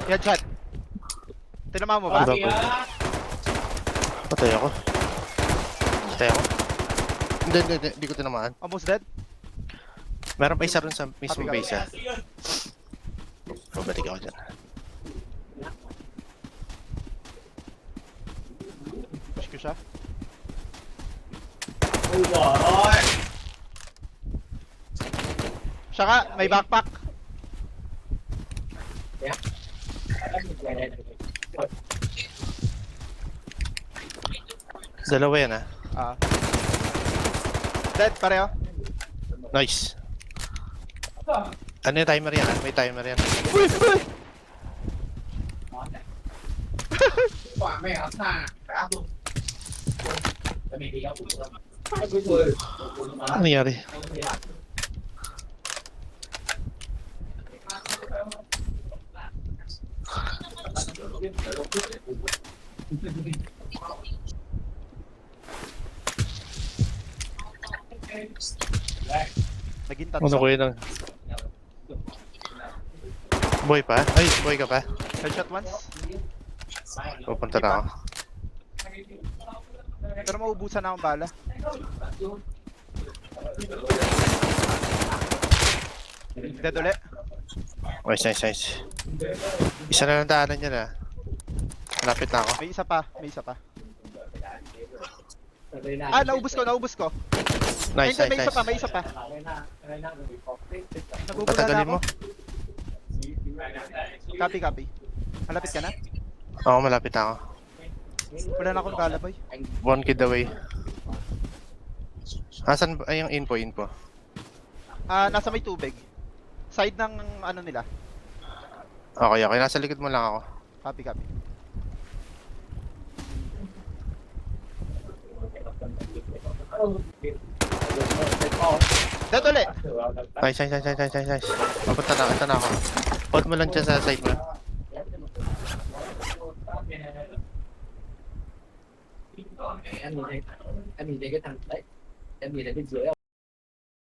Headshot. Tinama mo ba? Ano ba? Patay ako. Patay ako. Hindi ko tinamaan. Almost dead. Meron pa isa rin sa mismong Copy, base ah. Babalik ako dyan. Push ko siya. Siya ka, may backpack. Dalawa yan ah. Ah. Dead, pareho. Nice. Ano yung timer yan ah? May timer yan. Uy! Uy! Ano nangyari? Naging Ano tatlo. ko yun ang... Boy pa? Ay, boy ka pa? Headshot once. Pupunta na ako. Pero maubusan na akong bala. Dead ulit. Nice, nice, nice. Isa na lang daanan niya na. Malapit na ako. May isa pa. May isa pa. Ah, naubos ko. Nice, May nice, isa pa. nice. May isa pa. Nagugula na Patagalin ako. mo? Copy. Malapit ka na? Oo, malapit na ako. Wala na akong bala, boy. One kid away. Asan ba? Ay, yung info. Ah, nasa may tubig. Side ng ano nila. Okay. Nasa likod mo lang ako. Copy. Dead ulit. Nice. Papunta na, ito na ako. Hold mo lang dyan sa side mo. Em nhìn thấy cái thằng đấy, em nhìn thấy bên dưới không?